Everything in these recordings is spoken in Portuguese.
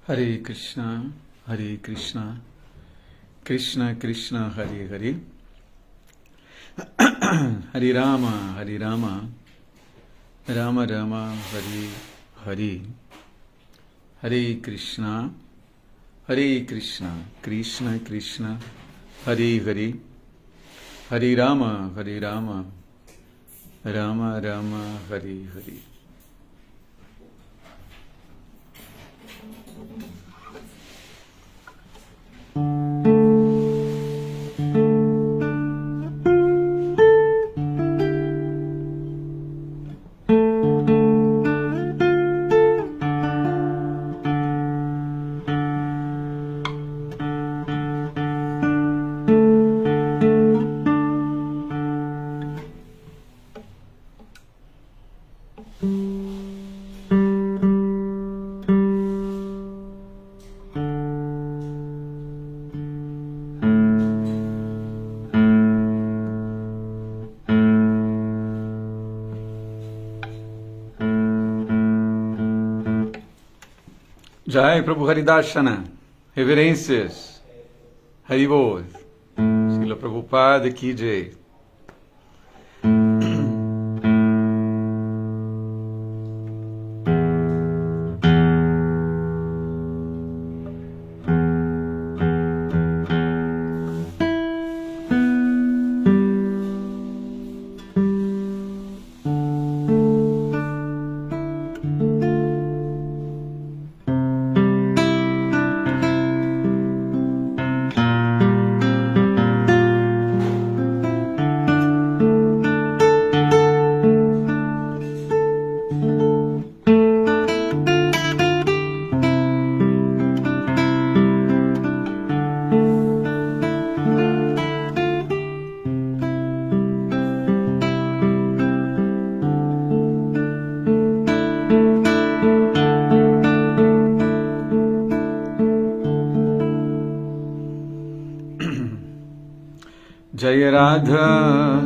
Hare Krishna, Hare Krishna, Krishna Krishna, Hare Hare, Hare Rama, Hare Rama, Rama Rama, Hare Hare, Hare Krishna, Krishna Krishna, Hare Hare, Hare Rama, Rama Rama, Hare Hare. Jai Prabhu Haridashana, reverências, Haribol, Srila Prabhupada Ki Jai. Jaya Radha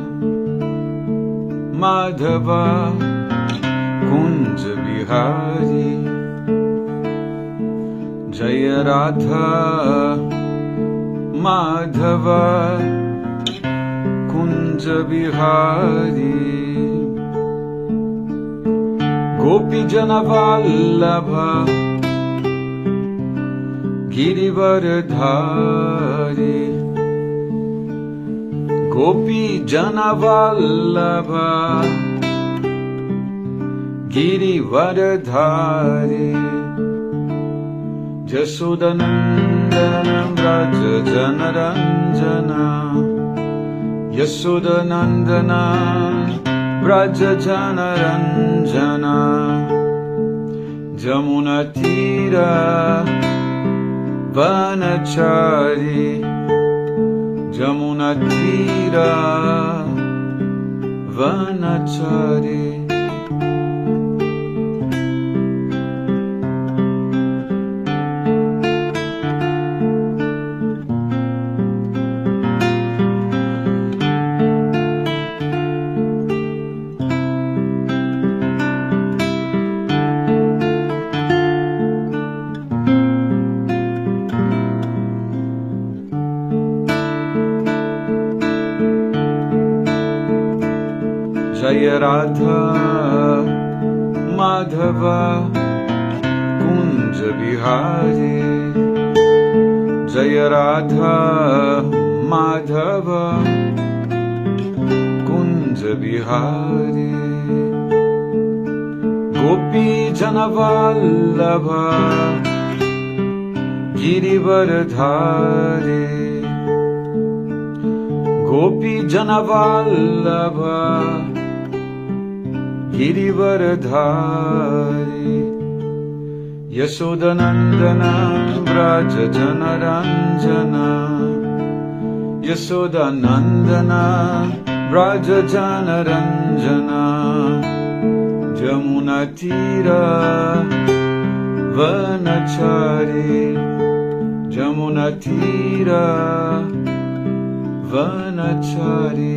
Madhava Kunj Bihari, Jaya Radha Madhava Kunj Bihari, Gopi Jana Vallabha Girivardhari, Gopi Jana Vallabha Girivardhari, Jasodanandana Vraja Janaranjana, Yasodanandana Vraja Janaranjana, Jamuna Tira Vanachari, Jamuna Tira Vanachari. Jaya Radha Madhava Kunj Bihari, Jaya Radha Madhava Kunj Bihari, Gopi Jana Vallabha Girivardhari, Gopi Jana Vallabha Girivardhari, Yasodanandana Vraja Janaranjana, Yasodanandana Vraja Janaranjana, Jamuna Tira Vanachari, Jamuna Tira Vanachari.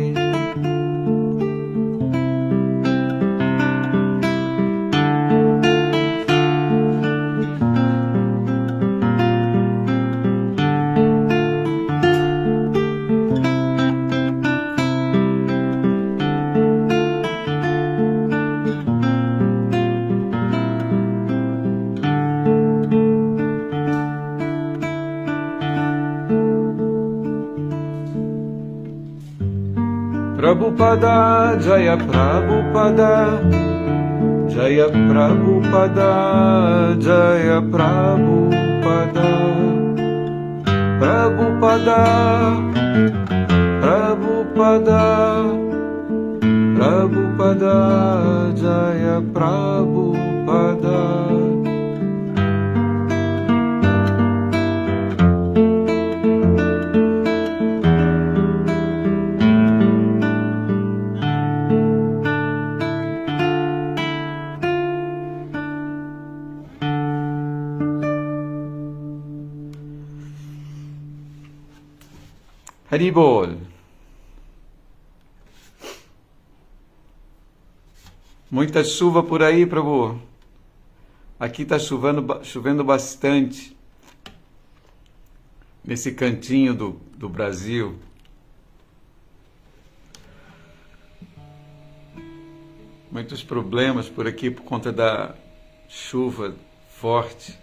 Prabhupada, Jaya Prabhupada, Jaya Prabhupada, Jaya Prabhupada, Prabhupada, Prabhupada, Prabhupada, Jaya Prabhupada. Haribol. Muita chuva por aí, Prabhu. Aqui está chovendo bastante. Nesse cantinho do Brasil. Muitos problemas por aqui por conta da chuva forte.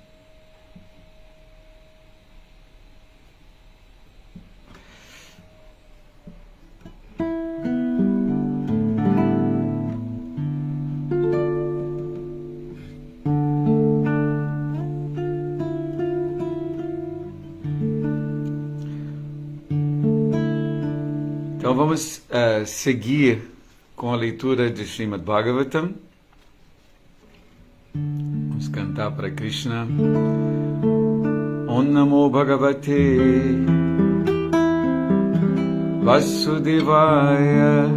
Então vamos seguir com a leitura de Srimad Bhagavatam. Vamos cantar para Krishna. Om Namo Bhagavate Vasudevaya.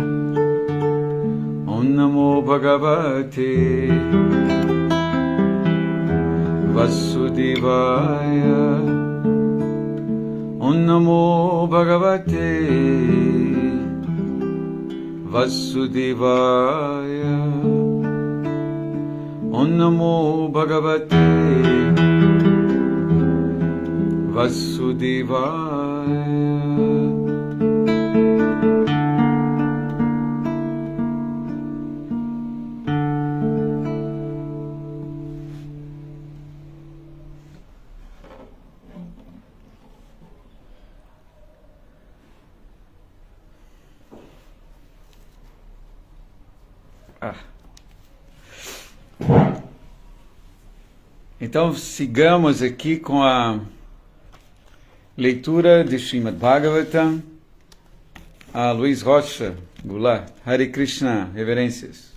Om Namo Bhagavate Vasudevaya. Om Namo Bhagavate Vasudevaya. Om Namo Bhagavate Vasudevaya. Então, sigamos aqui com a leitura de Srimad Bhagavatam. A Luiz Rocha Goulart. Hare Krishna, reverências.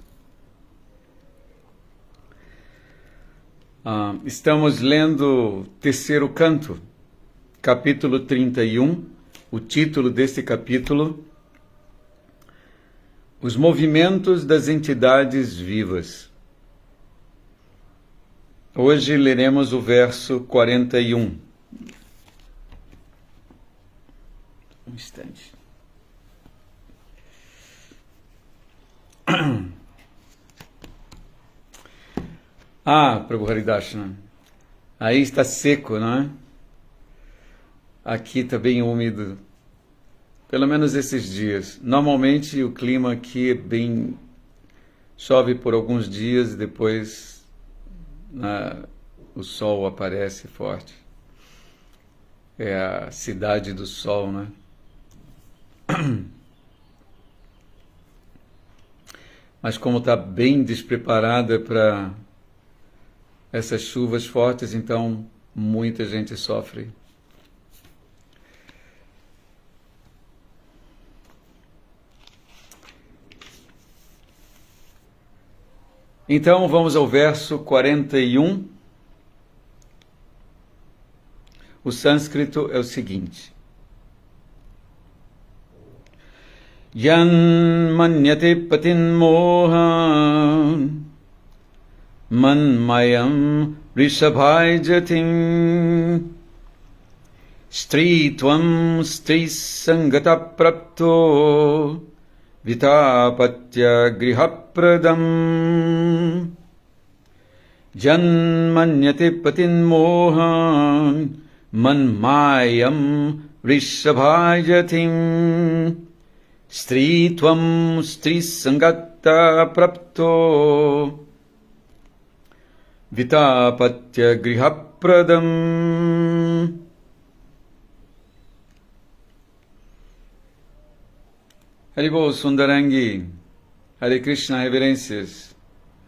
Estamos lendo o terceiro canto, capítulo 31. O título deste capítulo: Os movimentos das entidades vivas. Hoje leremos o verso 41. Um instante. Prabhu Haridashna. Aí está seco, não é? Aqui está bem úmido. Pelo menos esses dias. Normalmente o clima aqui é bem... Chove por alguns dias e depois o sol aparece forte. É a cidade do sol, né? Mas como está bem despreparada para essas chuvas fortes, então muita gente sofre. Então vamos ao verso 41. O sânscrito é o seguinte: Yan manyate patin mohan manmayam rishabhai jatim stritvam strisangata prapto vitapatya grihapradam. Janmanyate patin mohan manmayam rishabhajatim stritvam strisangata prapto vitapatya grihapradam. Haribol Sundarangi, Hare Krishna, reverências,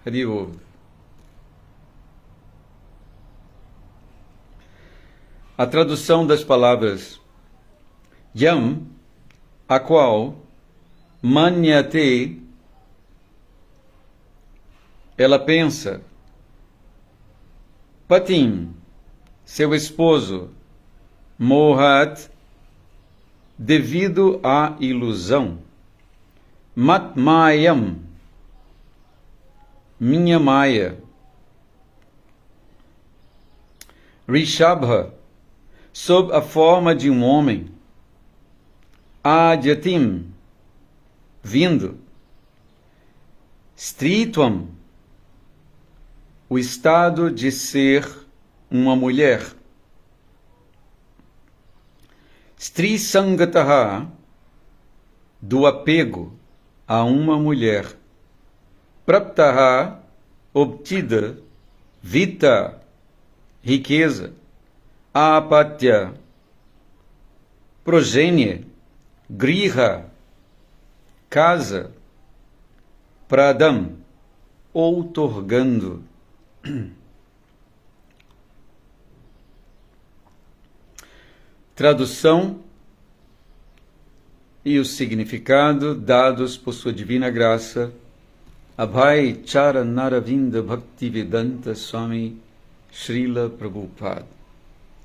Haribol. A tradução das palavras Yam, a qual, Manyate, ela pensa, Patim, seu esposo, Mohat, devido à ilusão, Matmayam, minha Maya, Rishabha, sob a forma de um homem, Adyatim, vindo, Stritvam, o estado de ser uma mulher, Stri Sangataha, do apego a uma mulher, Praptaha, obtida, Vita, riqueza, Apatya, progênie, Griha, casa, Pradam, outorgando. Tradução e o significado dados por sua divina graça, Abhay Charanaravinda Bhaktivedanta Swami Srila Prabhupada.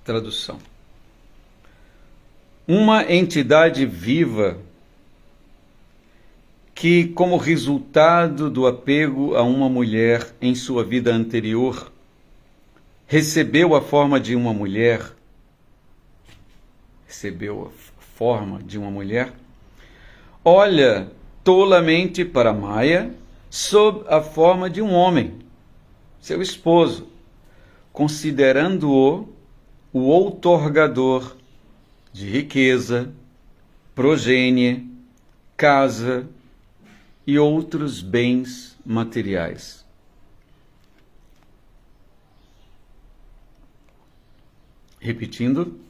Tradução. Uma entidade viva que, como resultado do apego a uma mulher em sua vida anterior, recebeu a forma de uma mulher, olha tolamente para Maya sob a forma de um homem, seu esposo, considerando-o o outorgador de riqueza, progênie, casa e outros bens materiais. Repetindo,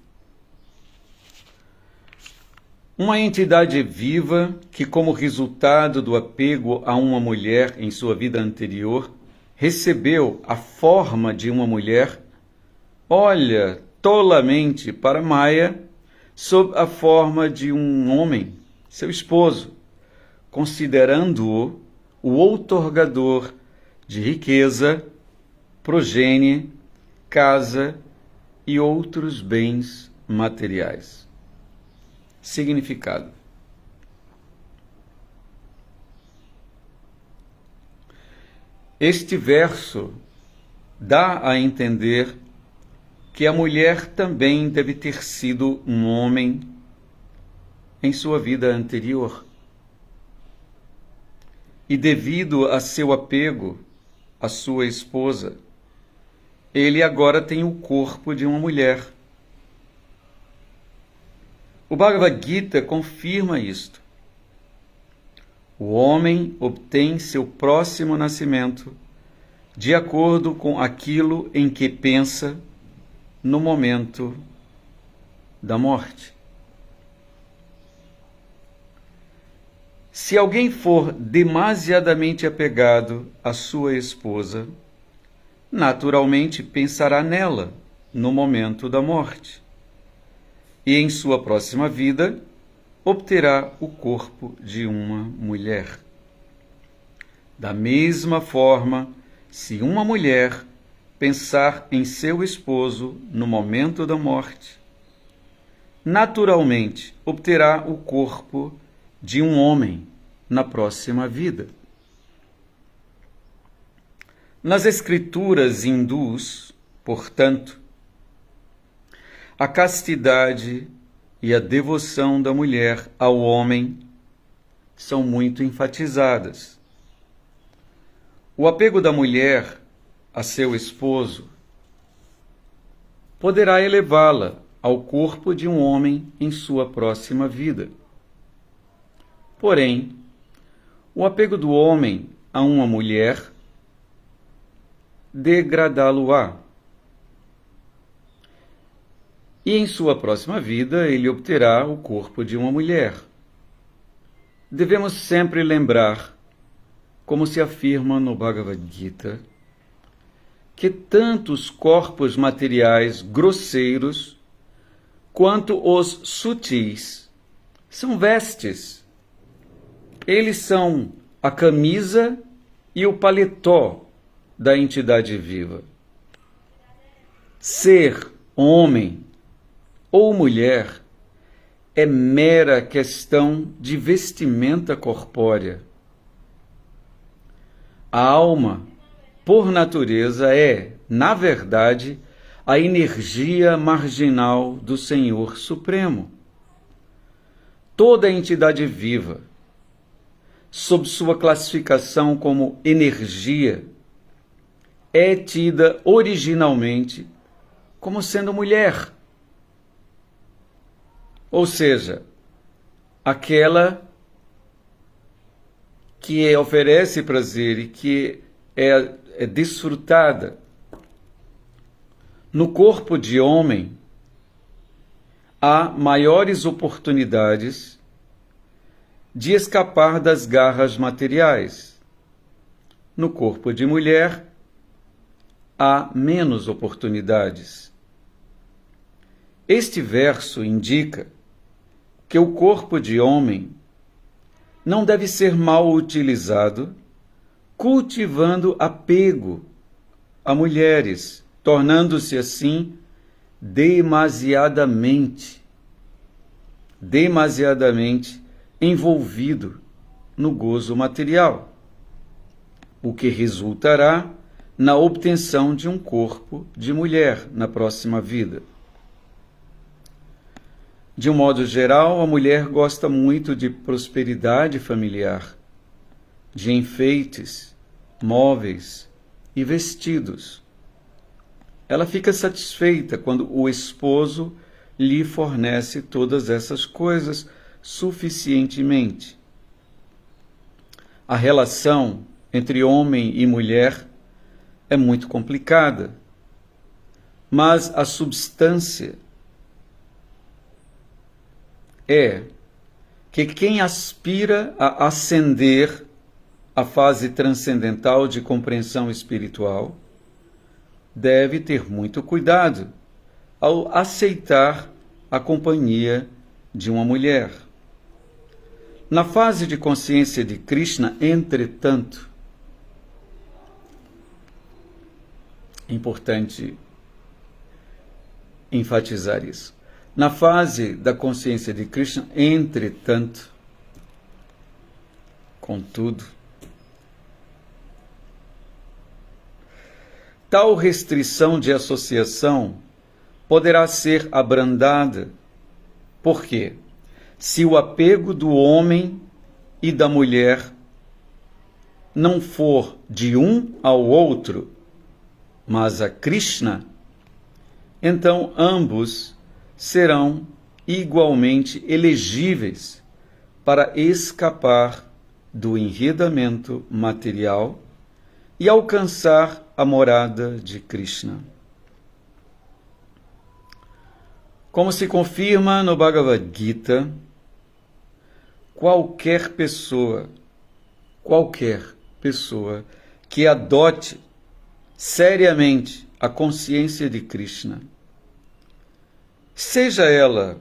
uma entidade viva que, como resultado do apego a uma mulher em sua vida anterior, recebeu a forma de uma mulher, olha tolamente para Maya sob a forma de um homem, seu esposo, considerando-o o outorgador de riqueza, progênie, casa e outros bens materiais. Significado. Este verso dá a entender que a mulher também deve ter sido um homem em sua vida anterior. E devido a seu apego à sua esposa, ele agora tem o corpo de uma mulher. O Bhagavad Gita confirma isto. O homem obtém seu próximo nascimento de acordo com aquilo em que pensa no momento da morte. Se alguém for demasiadamente apegado à sua esposa, naturalmente pensará nela no momento da morte. E em sua próxima vida, obterá o corpo de uma mulher. Da mesma forma, se uma mulher pensar em seu esposo no momento da morte, naturalmente obterá o corpo de um homem na próxima vida. Nas escrituras hindus, portanto, a castidade e a devoção da mulher ao homem são muito enfatizadas. O apego da mulher a seu esposo poderá elevá-la ao corpo de um homem em sua próxima vida. Porém, o apego do homem a uma mulher degradá-lo-á. E em sua próxima vida ele obterá o corpo de uma mulher, devemos sempre lembrar, como se afirma no Bhagavad Gita, que tanto os corpos materiais grosseiros quanto os sutis são vestes. Eles são a camisa e o paletó da entidade viva. Ser homem ou mulher é mera questão de vestimenta corpórea. A alma, por natureza, é, na verdade, a energia marginal do Senhor Supremo. Toda entidade viva, sob sua classificação como energia, é tida originalmente como sendo mulher. Ou seja, aquela que oferece prazer e que é desfrutada. No corpo de homem, há maiores oportunidades de escapar das garras materiais. No corpo de mulher, há menos oportunidades. Este verso indica que o corpo de homem não deve ser mal utilizado, cultivando apego a mulheres, tornando-se assim demasiadamente envolvido no gozo material, o que resultará na obtenção de um corpo de mulher na próxima vida. De um modo geral, a mulher gosta muito de prosperidade familiar, de enfeites, móveis e vestidos. Ela fica satisfeita quando o esposo lhe fornece todas essas coisas suficientemente. A relação entre homem e mulher é muito complicada, mas a substância é que quem aspira a ascender à fase transcendental de compreensão espiritual deve ter muito cuidado ao aceitar a companhia de uma mulher. Na fase de consciência de Krishna, entretanto, é importante enfatizar isso. Na fase da consciência de Krishna, entretanto, contudo, tal restrição de associação poderá ser abrandada, porque, se o apego do homem e da mulher não for de um ao outro, mas a Krishna, então ambos serão igualmente elegíveis para escapar do enredamento material e alcançar a morada de Krishna. Como se confirma no Bhagavad Gita, qualquer pessoa que adote seriamente a consciência de Krishna, seja ela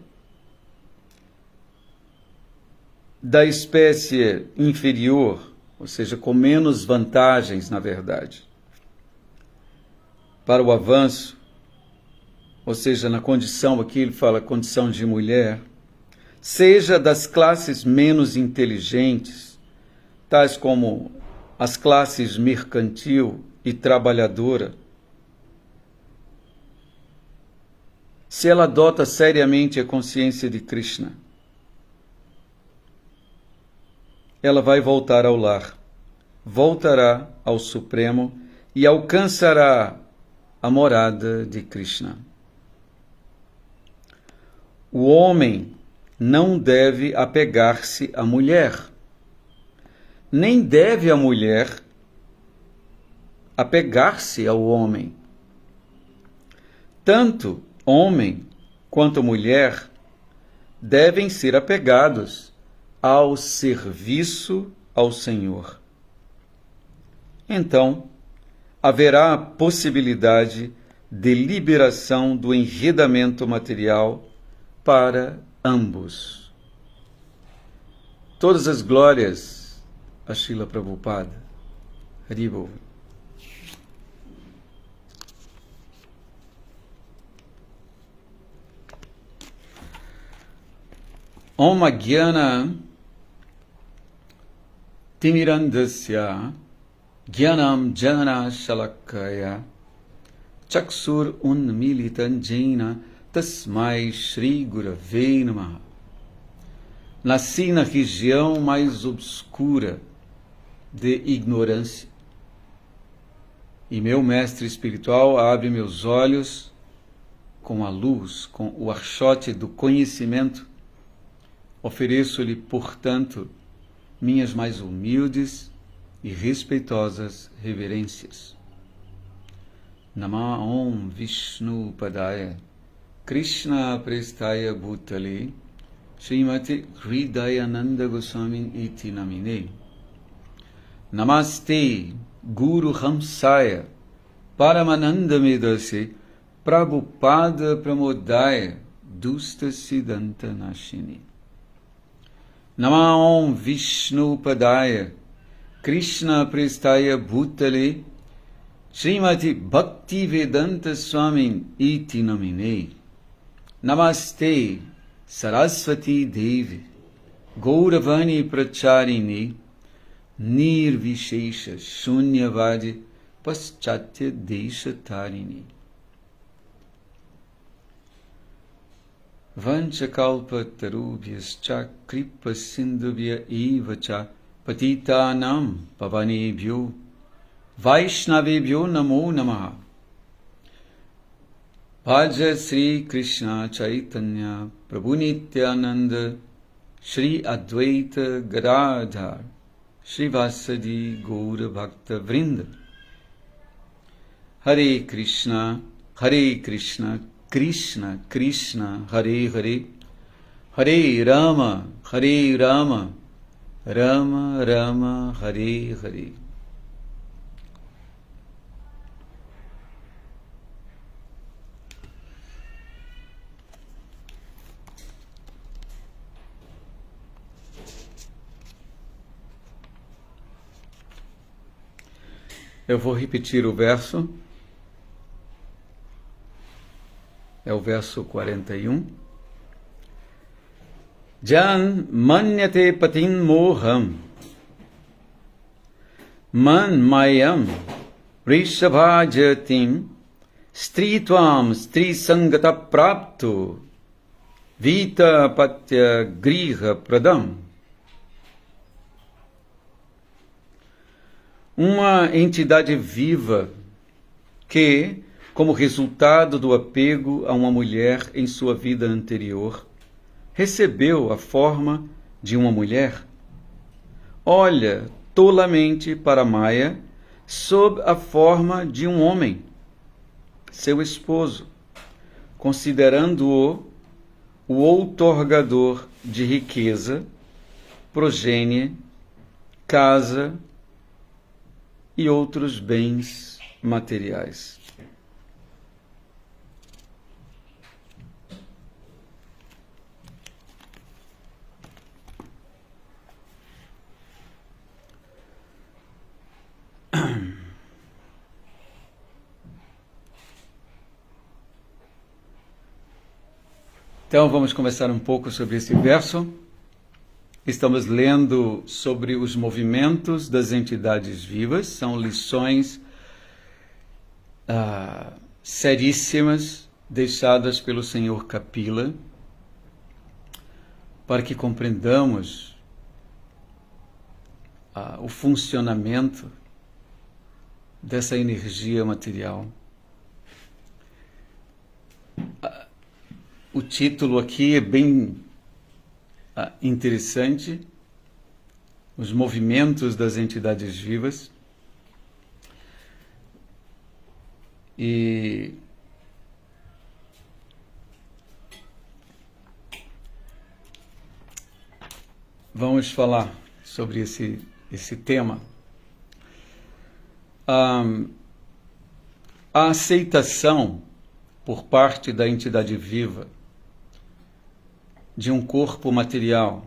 da espécie inferior, ou seja, com menos vantagens, na verdade, para o avanço, ou seja, na condição, aqui ele fala condição de mulher, seja das classes menos inteligentes, tais como as classes mercantil e trabalhadora, se ela adota seriamente a consciência de Krishna, ela vai voltar ao lar, voltará ao Supremo e alcançará a morada de Krishna. O homem não deve apegar-se à mulher, nem deve a mulher apegar-se ao homem. Tanto homem quanto mulher devem ser apegados ao serviço ao Senhor. Então, haverá a possibilidade de liberação do enredamento material para ambos. Todas as glórias a Srila Prabhupada. Haribol. Om Ajnana Timirandasya Jnanam Jnana Shalakaya Chaksur Unmilitan Jena Tasmai Shri Gurave Namaha. Nasci na região mais obscura de ignorância, e meu mestre espiritual abre meus olhos com a luz, com o archote do conhecimento. Ofereço-lhe, portanto, minhas mais humildes e respeitosas reverências. Namah Om Vishnu Padaya Krishna Prestaya Bhutale Srimati Hridayananda Goswami Iti Namine. Namaste Guru Hamsaya Paramananda Medase Prabhupada Pramodaya Dusta Siddhanta Nashini. Namah Om Vishnu Padaya Krishna Prestaya Bhutale Srimati Bhakti Vedanta Swami Iti Namine. Namaste Saraswati Devi Gauravani Pracharini Nirvishesha Shunyavadi Paschatya Desha Tarini. Vanchakalpa tarubhyascha kripa sindhubhya evacha patitanam pavanebhyo vaishnavebhyo namo namaha. Bhaja Sri Krishna Chaitanya Prabhu Nityananda Shri Advaita Gadadhar Shri Vasadi Gaura Bhakta Vrinda. Hare Krishna, Krishna Krishna, Hare Hare, Hare Rama, Rama Rama, Hare Hare. Eu vou repetir o verso. É o verso 41. Jan manyate patin moham man mayam rishabhajatim stritvam strisangata prapto vita patya griha pradam. Uma entidade viva que, como resultado do apego a uma mulher em sua vida anterior, recebeu a forma de uma mulher, olha tolamente para Maya sob a forma de um homem, seu esposo, considerando-o o outorgador de riqueza, progênie, casa e outros bens materiais. Então vamos conversar um pouco sobre esse verso. Estamos lendo sobre os movimentos das entidades vivas. São lições seríssimas deixadas pelo Senhor Kapila para que compreendamos o funcionamento dessa energia material. O título aqui é bem interessante, os movimentos das entidades vivas. E vamos falar sobre esse tema. A aceitação por parte da entidade viva de um corpo material,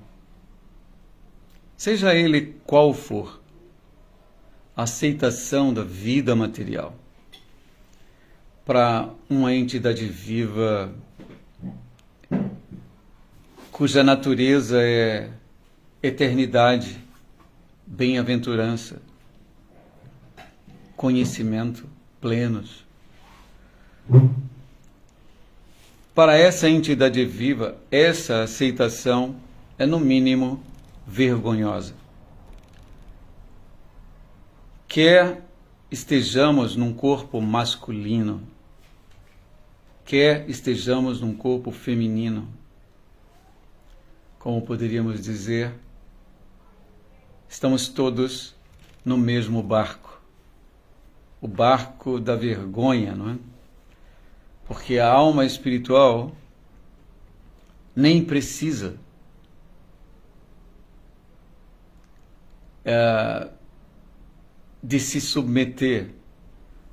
seja ele qual for, a aceitação da vida material para uma entidade viva cuja natureza é eternidade, bem-aventurança, conhecimento plenos. Para essa entidade viva, essa aceitação é, no mínimo, vergonhosa. Quer estejamos num corpo masculino, quer estejamos num corpo feminino, como poderíamos dizer, estamos todos no mesmo barco. O barco da vergonha, não é? Porque a alma espiritual nem precisa de se submeter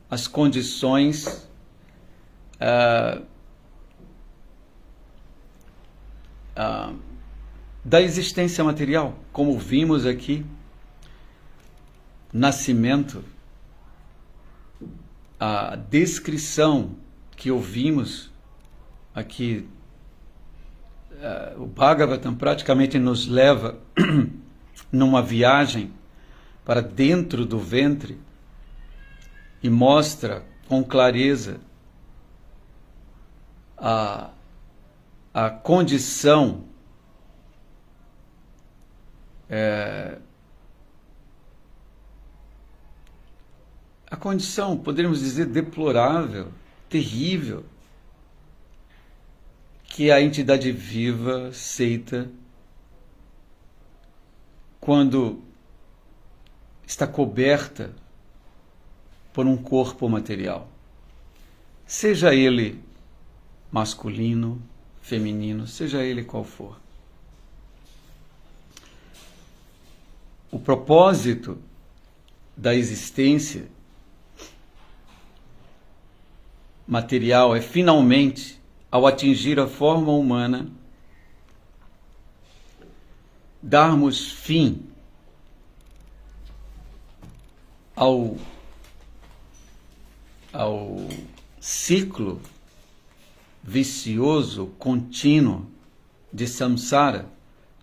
às condições da existência material, como vimos aqui, nascimento, a descrição que ouvimos aqui, o Bhagavatam praticamente nos leva numa viagem para dentro do ventre e mostra com clareza a condição poderíamos dizer, deplorável, terrível, que a entidade viva aceita quando está coberta por um corpo material, seja ele masculino, feminino, seja ele qual for. O propósito da existência material é, finalmente, ao atingir a forma humana, darmos fim ao ciclo vicioso, contínuo de samsara,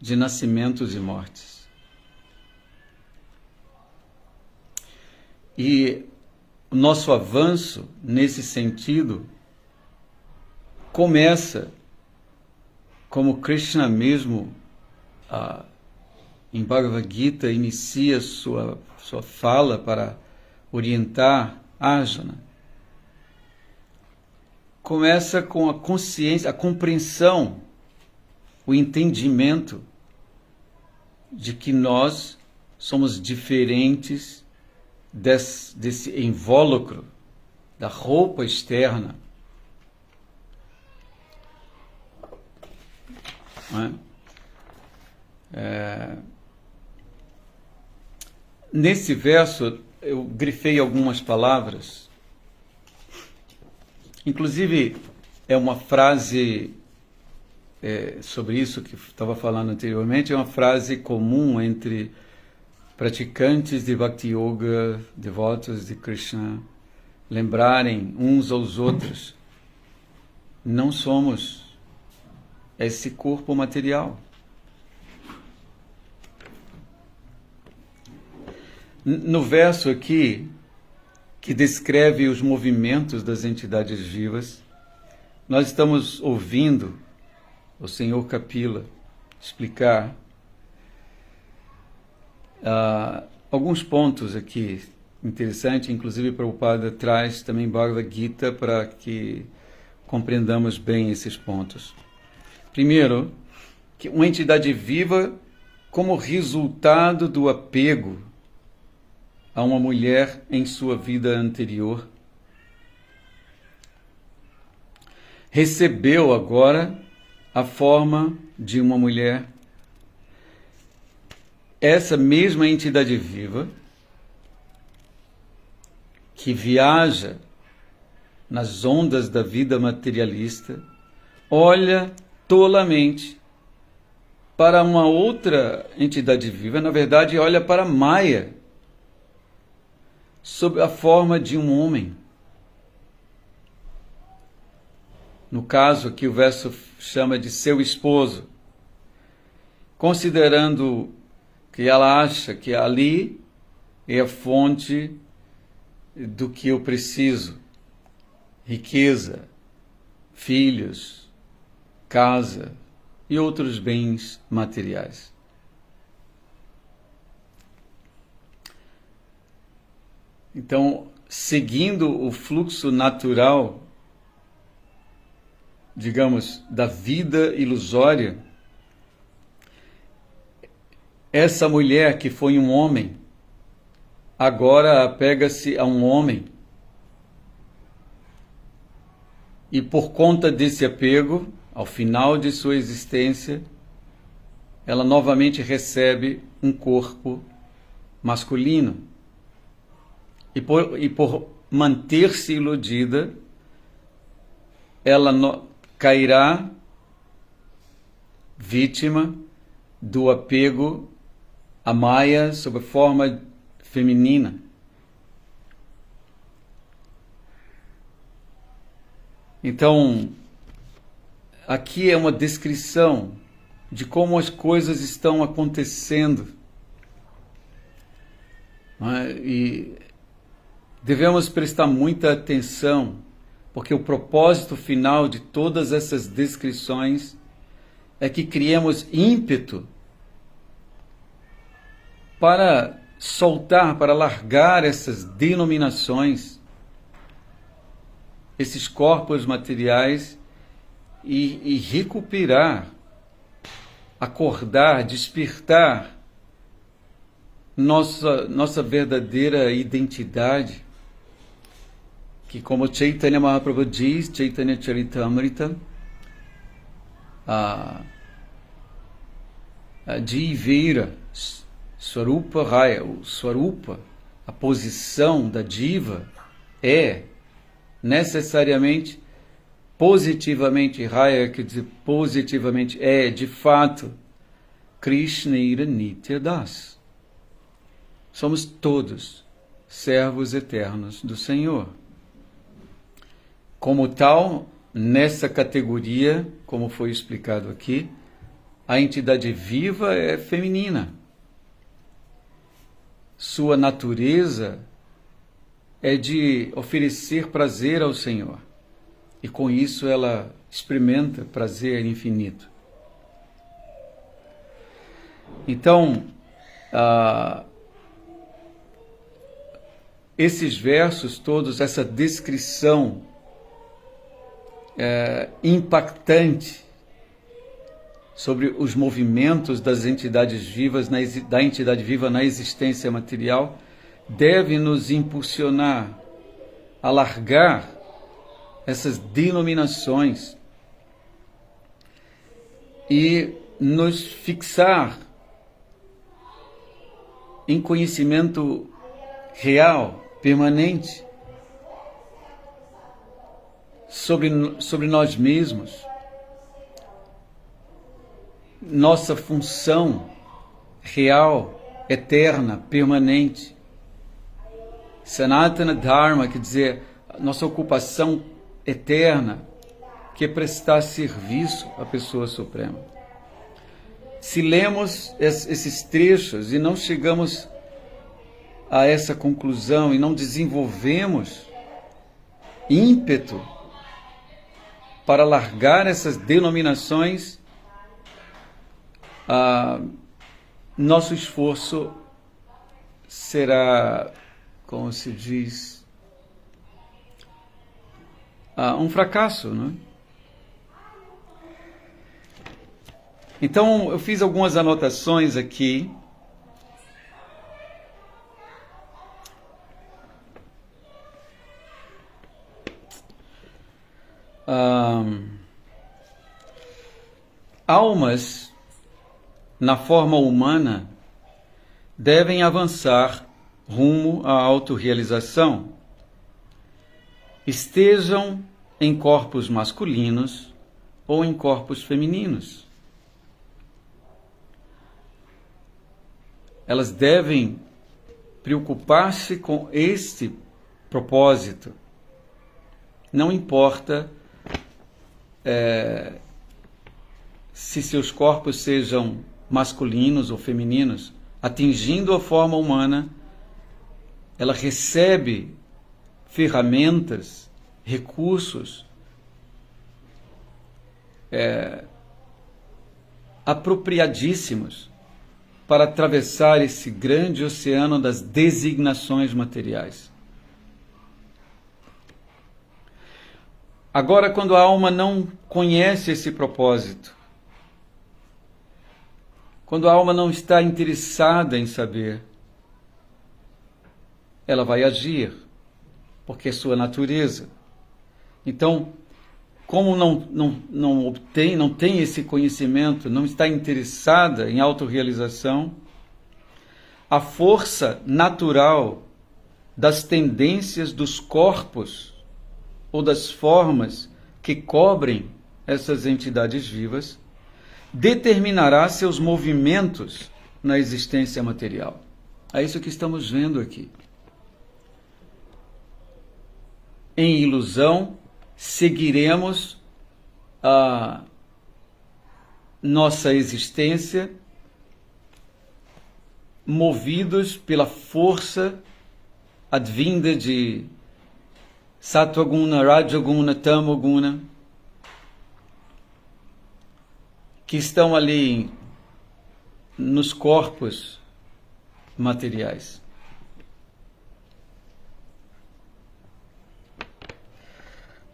de nascimentos e mortes. E o nosso avanço nesse sentido começa, como Krishna mesmo em Bhagavad Gita inicia sua fala para orientar Arjuna, começa com a consciência, a compreensão, o entendimento de que nós somos diferentes desse invólucro, da roupa externa. Não é? Nesse verso, eu grifei algumas palavras. Inclusive, é uma frase sobre isso que estava falando anteriormente, é uma frase comum entre praticantes de Bhakti Yoga, devotos de Krishna, lembrarem uns aos outros, não somos esse corpo material. No verso aqui, que descreve os movimentos das entidades vivas, nós estamos ouvindo o Senhor Kapila explicar alguns pontos aqui interessantes, inclusive Prabhupada traz também Bhagavad Gita para que compreendamos bem esses pontos. Primeiro, que uma entidade viva, como resultado do apego a uma mulher em sua vida anterior, recebeu agora a forma de uma mulher essa mesma entidade viva que viaja nas ondas da vida materialista, olha tolamente para uma outra entidade viva, na verdade olha para Maya, sob a forma de um homem. No caso aqui o verso chama de seu esposo, considerando que ela acha que ali é a fonte do que eu preciso: riqueza, filhos, casa e outros bens materiais. Então, seguindo o fluxo natural, digamos, da vida ilusória, essa mulher que foi um homem, agora apega-se a um homem. E por conta desse apego, ao final de sua existência, ela novamente recebe um corpo masculino. E por manter-se iludida, ela cairá vítima do apego a Maya sob a forma feminina. Então, aqui é uma descrição de como as coisas estão acontecendo. E devemos prestar muita atenção, porque o propósito final de todas essas descrições é que criemos ímpeto para soltar, para largar essas denominações, esses corpos materiais e recuperar, acordar, despertar nossa verdadeira identidade, que, como Chaitanya Mahaprabhu diz, Chaitanya Charitamrita, a Jiveira, Swarupa Raya, o Swarupa, a posição da diva é necessariamente positivamente Raya, quer dizer, positivamente é, de fato, Krishna Ira Nitya Das. Somos todos servos eternos do Senhor. Como tal, nessa categoria, como foi explicado aqui, a entidade viva é feminina. Sua natureza é de oferecer prazer ao Senhor. E com isso ela experimenta prazer infinito. Então, esses versos todos, essa descrição impactante sobre os movimentos das entidades vivas, da entidade viva na existência material, deve nos impulsionar a largar essas denominações e nos fixar em conhecimento real, permanente, sobre nós mesmos, nossa função real, eterna, permanente. Sanatana Dharma, quer dizer, nossa ocupação eterna, que é prestar serviço à pessoa suprema. Se lemos esses trechos e não chegamos a essa conclusão e não desenvolvemos ímpeto para largar essas denominações, nosso esforço será, como se diz, um fracasso, não é? Então, eu fiz algumas anotações aqui. Almas, na forma humana, devem avançar rumo à autorrealização, estejam em corpos masculinos ou em corpos femininos. Elas devem preocupar-se com este propósito. Não importa se seus corpos sejam masculinos ou femininos, atingindo a forma humana, ela recebe ferramentas, recursos apropriadíssimos para atravessar esse grande oceano das designações materiais. Agora, quando a alma não conhece esse propósito, quando a alma não está interessada em saber, ela vai agir, porque é sua natureza. Então, como não tem esse conhecimento, não está interessada em autorrealização, a força natural das tendências dos corpos ou das formas que cobrem essas entidades vivas determinará seus movimentos na existência material. É isso que estamos vendo aqui. Em ilusão, seguiremos a nossa existência movidos pela força advinda de Sattva-guna, Rajoguna, Tamoguna, que estão ali nos corpos materiais.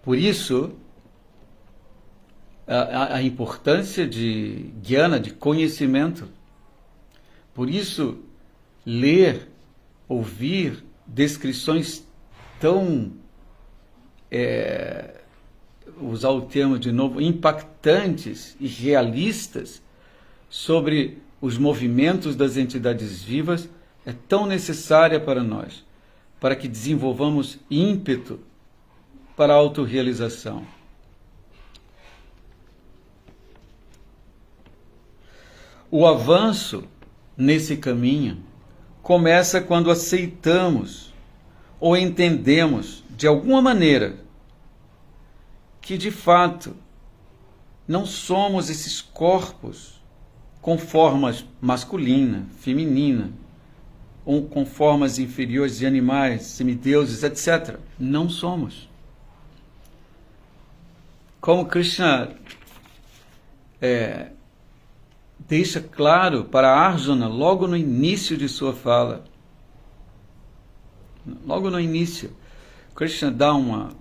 Por isso, a importância de jnana, de conhecimento. Por isso, ler, ouvir descrições tão, usar o termo de novo, impactantes e realistas sobre os movimentos das entidades vivas é tão necessária para nós, para que desenvolvamos ímpeto para a autorrealização. O avanço nesse caminho começa quando aceitamos ou entendemos de alguma maneira que de fato não somos esses corpos com formas masculina, feminina, ou com formas inferiores de animais, semideuses, etc. Não somos. Como Krishna deixa claro para Arjuna logo no início de sua fala. Logo no início, Krishna dá uma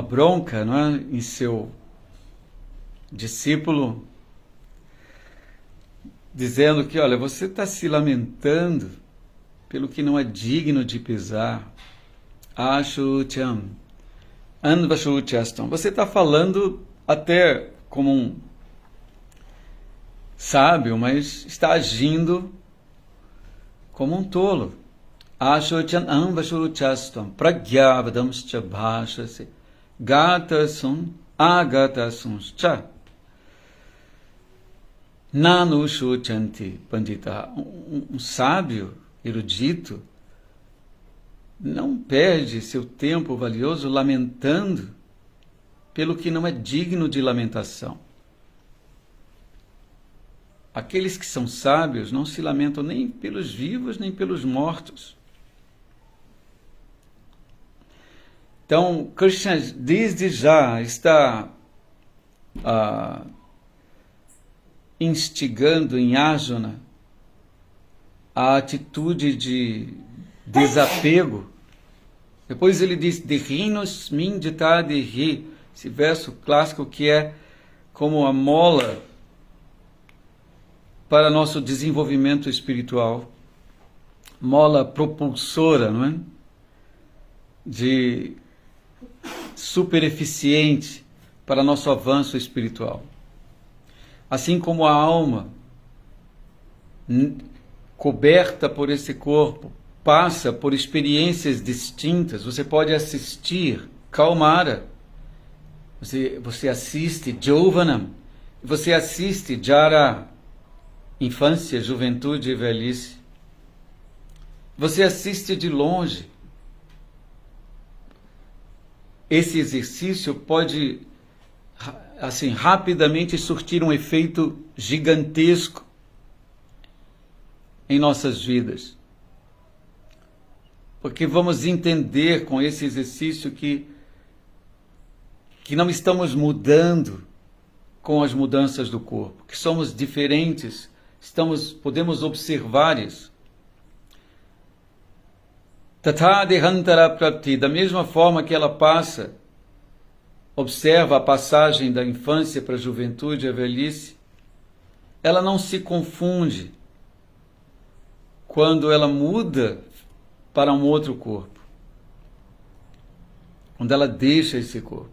bronca, não é, em seu discípulo, dizendo que, olha, você está se lamentando pelo que não é digno de pesar. Ashutyam, anvashutyastam. Você está falando até como um sábio, mas está agindo como um tolo. Ashutyam anvashutyastam pragyavadamscha bhashase gatasum agatasumscha nanushuchanti pandita. Um sábio erudito não perde seu tempo valioso lamentando pelo que não é digno de lamentação. Aqueles que são sábios não se lamentam nem pelos vivos, nem pelos mortos. Então, Krishna desde já está instigando em Arjuna a atitude de desapego. Depois ele diz, Derinos mindita dehi, esse verso clássico que é como a mola para nosso desenvolvimento espiritual, mola propulsora, não é? De super eficiente para nosso avanço espiritual. Assim como a alma coberta por esse corpo, passa por experiências distintas. Você pode assistir Kaumara, você assiste Jovanam, você assiste Jara, infância, juventude e velhice. Você assiste de longe. Esse exercício pode, assim, rapidamente surtir um efeito gigantesco em nossas vidas. Porque vamos entender com esse exercício que não estamos mudando com as mudanças do corpo, que somos diferentes, podemos observar isso. Tatha Dehantara Prapti, da mesma forma que ela passa, observa a passagem da infância para a juventude e a velhice, ela não se confunde quando ela muda para um outro corpo, quando ela deixa esse corpo.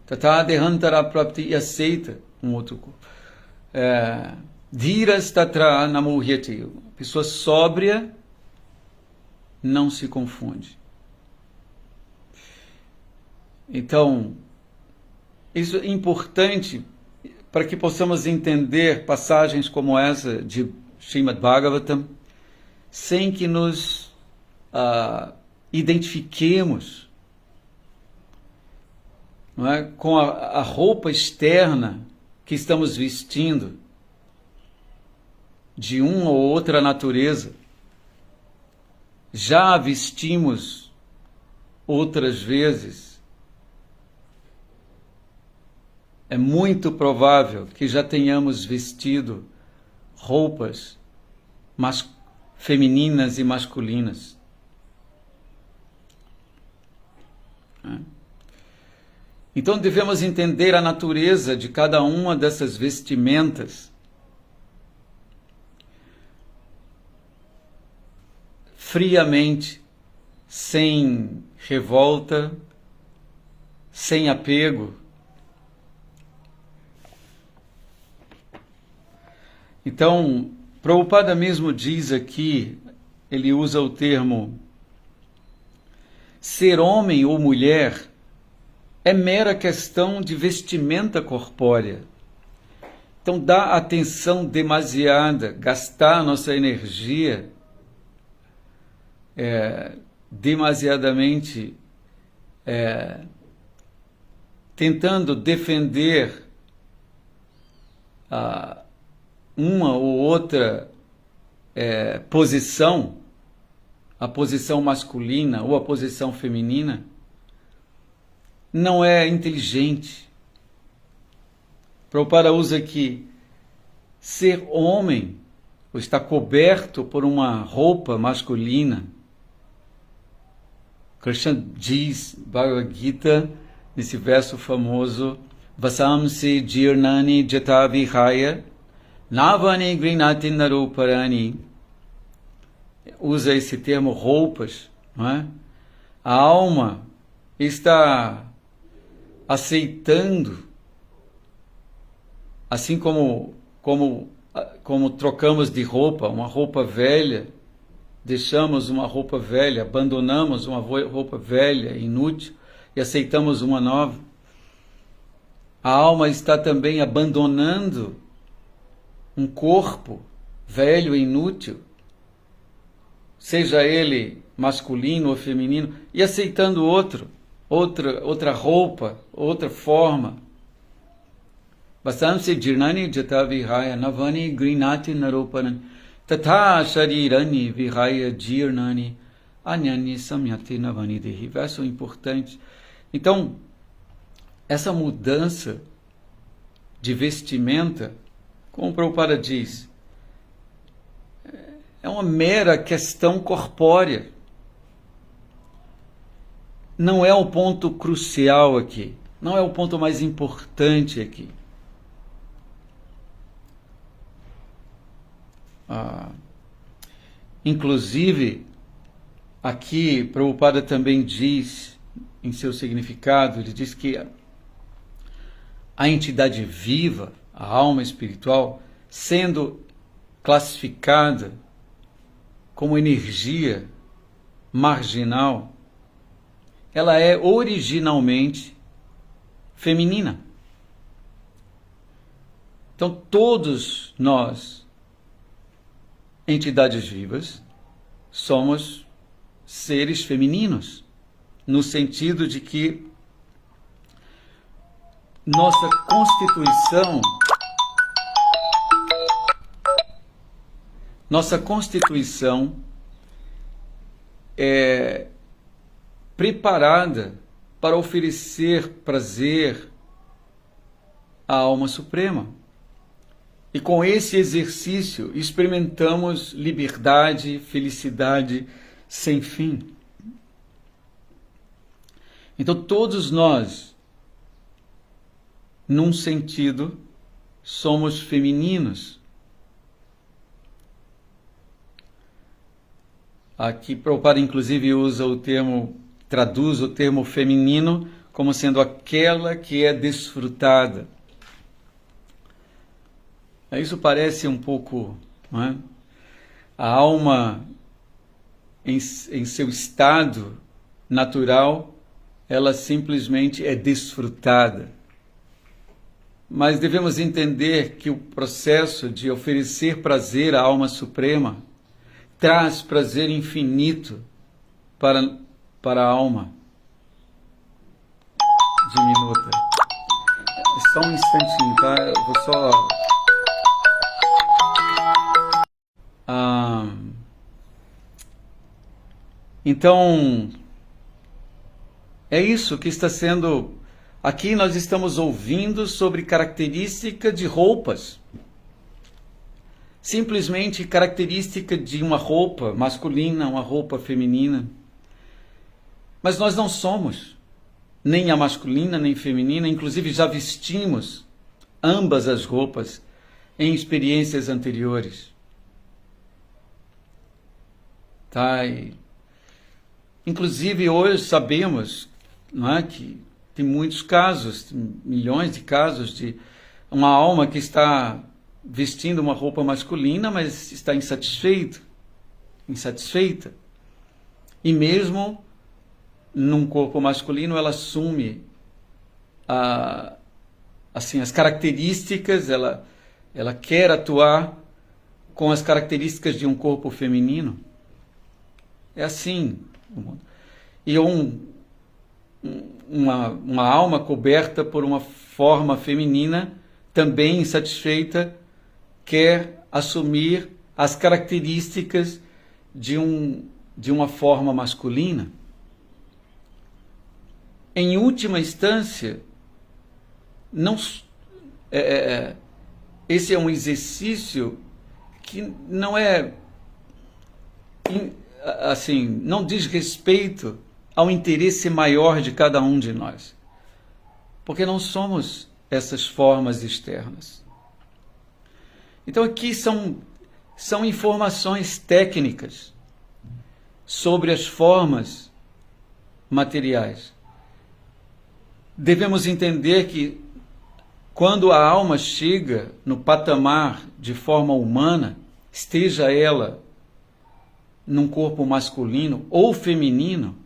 Tatha Dehantara Prapti, e aceita um outro corpo. Dhiras Tatra Namuhyati, a pessoa sóbria não se confunde. Então, isso é importante para que possamos entender passagens como essa de Srimad Bhagavatam, sem que nos identifiquemos, não é, com a roupa externa que estamos vestindo de uma ou outra natureza. Já a vestimos outras vezes. É muito provável que já tenhamos vestido roupas femininas e masculinas. Então devemos entender a natureza de cada uma dessas vestimentas friamente, sem revolta, sem apego. Então, Prabhupada mesmo diz aqui, ele usa o termo ser homem ou mulher é mera questão de vestimenta corpórea. Então, dar atenção demasiada, gastar nossa energia demasiadamente tentando defender uma ou outra posição, a posição masculina ou a posição feminina, não é inteligente. Prabhupada usa aqui ser homem, ou estar coberto por uma roupa masculina. Krishna diz, Bhagavad Gita, nesse verso famoso, Vasamsi Jirnani Jatavihaya Navani Grinati Naruparani. Usa esse termo roupas, não é? A alma está aceitando, assim como trocamos de roupa, uma roupa velha, deixamos uma roupa velha, abandonamos uma roupa velha, inútil, e aceitamos uma nova. A alma está também abandonando um corpo velho e inútil, seja ele masculino ou feminino, e aceitando outra roupa, outra forma. Vasamsi jirnani jata vihaya navani grinati naropanan tatha sharirani vihaya jirnani anyani samyati navani dehi. Verso importante. Então, essa mudança de vestimenta, como o Prabhupada diz, é uma mera questão corpórea. Não é o ponto crucial aqui. Não é o ponto mais importante aqui. Inclusive, aqui Prabhupada também diz, em seu significado, ele diz que a entidade viva, a alma espiritual, sendo classificada como energia marginal, ela é originalmente feminina. Então, todos nós, entidades vivas, somos seres femininos, no sentido de que nossa Constituição é preparada para oferecer prazer à alma suprema. E com esse exercício experimentamos liberdade, felicidade sem fim. Então todos nós, num sentido, somos femininos. Aqui Prabhupada inclusive traduz o termo feminino como sendo aquela que é desfrutada. Isso parece um pouco, não é? A alma em seu estado natural, ela simplesmente é desfrutada. Mas devemos entender que o processo de oferecer prazer à alma suprema traz prazer infinito para a alma diminuta. Só um instantinho, tá? Eu vou só... Então, é isso que está sendo... Aqui nós estamos ouvindo sobre característica de roupas. Simplesmente característica de uma roupa masculina, uma roupa feminina. Mas nós não somos nem a masculina, nem feminina. Inclusive já vestimos ambas as roupas em experiências anteriores. Tá? Inclusive hoje sabemos, não é, que tem muitos casos, milhões de casos de uma alma que está vestindo uma roupa masculina, mas está insatisfeita. E mesmo num corpo masculino, ela assume as características, ela quer atuar com as características de um corpo feminino. É assim o mundo. E uma alma coberta por uma forma feminina, também insatisfeita, quer assumir as características de uma forma masculina. Em última instância, esse é um exercício que não é assim, não diz respeito ao interesse maior de cada um de nós, porque não somos essas formas externas. Então aqui são informações técnicas sobre as formas materiais. Devemos entender que quando a alma chega no patamar de forma humana, esteja ela num corpo masculino ou feminino,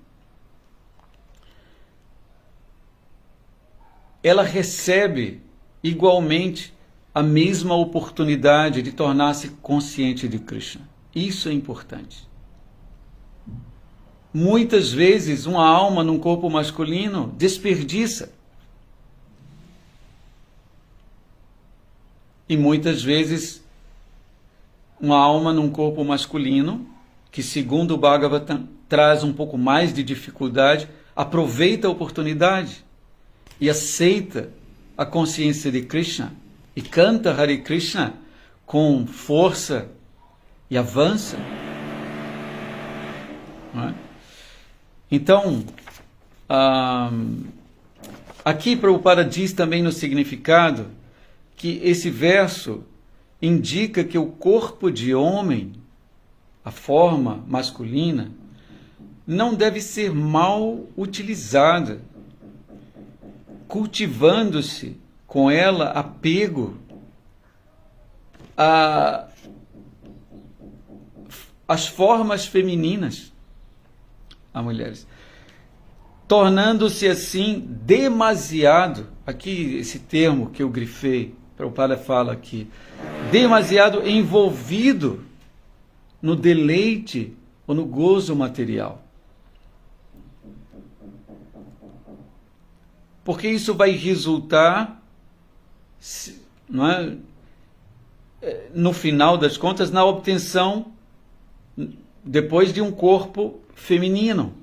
ela recebe igualmente a mesma oportunidade de tornar-se consciente de Krishna. Isso é importante. Muitas vezes uma alma num corpo masculino desperdiça. E muitas vezes uma alma num corpo masculino, que segundo o Bhagavatam traz um pouco mais de dificuldade, aproveita a oportunidade e aceita a consciência de Krishna e canta Hare Krishna com força e avança. Não é? Então, aqui Prabhupada diz também no significado que esse verso indica que o corpo de homem, a forma masculina, não deve ser mal utilizada, cultivando-se com ela apego as formas femininas a mulheres, tornando-se assim demasiado, aqui esse termo que eu grifei, Prabhupada fala aqui, demasiado envolvido no deleite ou no gozo material. Porque isso vai resultar, não é, no final das contas, na obtenção, depois de um corpo feminino,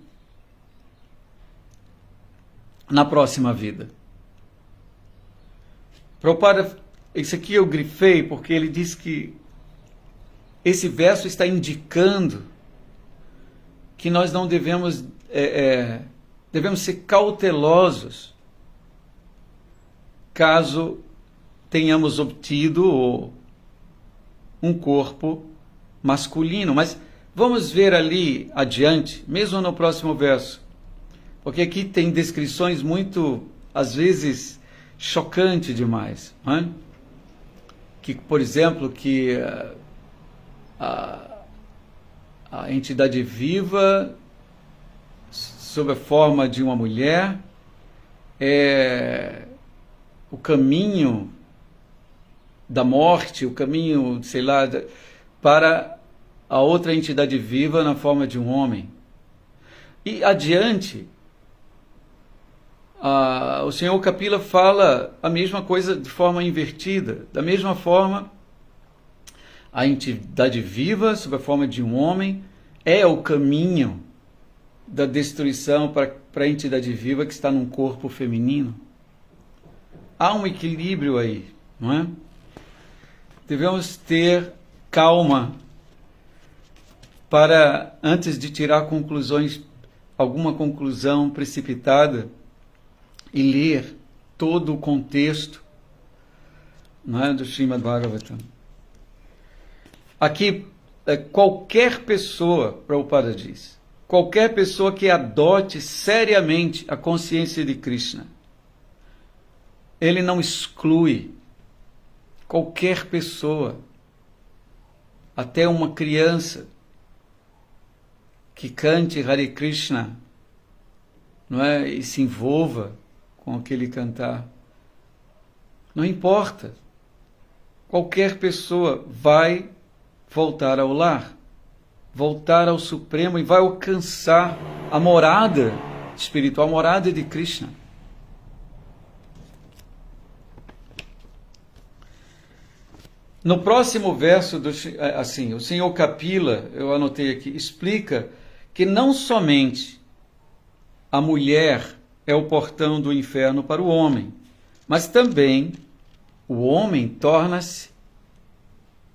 na próxima vida. Prabhupada, isso aqui eu grifei porque ele diz que esse verso está indicando que nós não devemos, devemos ser cautelosos caso tenhamos obtido um corpo masculino. Mas vamos ver ali adiante, mesmo no próximo verso, porque aqui tem descrições muito, às vezes, chocantes demais, não é? Que, por exemplo, que a entidade viva, sob a forma de uma mulher, é o caminho da morte, o caminho, sei lá, para a outra entidade viva na forma de um homem. E adiante, o Senhor Kapila fala a mesma coisa de forma invertida. Da mesma forma, a entidade viva, sob a forma de um homem, é o caminho da destruição para a entidade viva que está num corpo feminino. Há um equilíbrio aí, não é? Devemos ter calma para, antes de tirar conclusões, alguma conclusão precipitada, e ler todo o contexto, não é, do Srimad Bhagavatam. Aqui, qualquer pessoa, Prabhupada diz, qualquer pessoa que adote seriamente a consciência de Krishna, ele não exclui qualquer pessoa, até uma criança, que cante Hare Krishna, não é, e se envolva com aquele cantar. Não importa. Qualquer pessoa vai voltar ao lar, voltar ao Supremo e vai alcançar a morada espiritual, a morada de Krishna. No próximo verso, assim, o Senhor Kapila, eu anotei aqui, explica que não somente a mulher é o portão do inferno para o homem, mas também o homem torna-se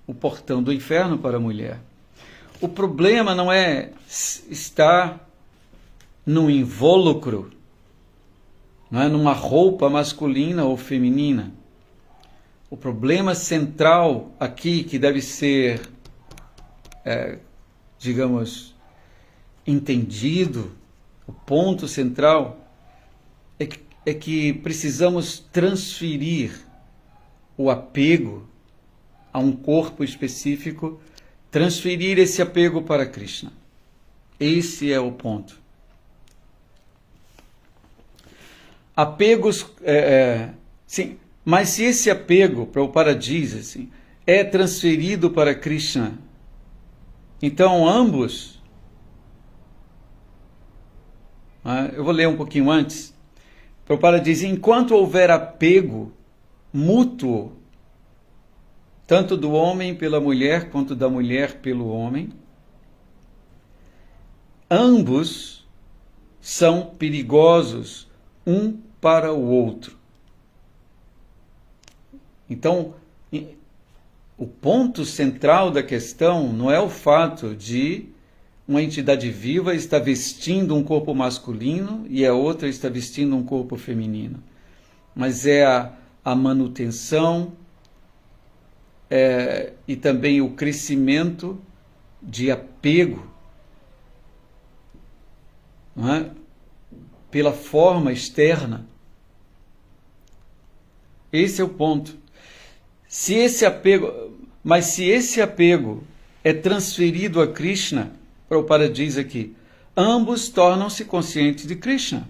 o portão do inferno para a mulher. O problema não é estar num invólucro, não é numa roupa masculina ou feminina. O problema central aqui, que deve ser, digamos, entendido, o ponto central, é que precisamos transferir o apego a um corpo específico, transferir esse apego para Krishna. Esse é o ponto. Apegos, sim, mas se esse apego, Prabhupada diz assim, é transferido para Krishna, então ambos, eu vou ler um pouquinho antes, Prabhupada diz, enquanto houver apego mútuo, tanto do homem pela mulher, quanto da mulher pelo homem, ambos são perigosos um para o outro. Então, o ponto central da questão não é o fato de uma entidade viva estar vestindo um corpo masculino e a outra está vestindo um corpo feminino, mas é a manutenção e também o crescimento de apego, não é? Pela forma externa. Esse é o ponto. Mas se esse apego é transferido a Krishna, Prabhupada diz aqui, ambos tornam-se conscientes de Krishna.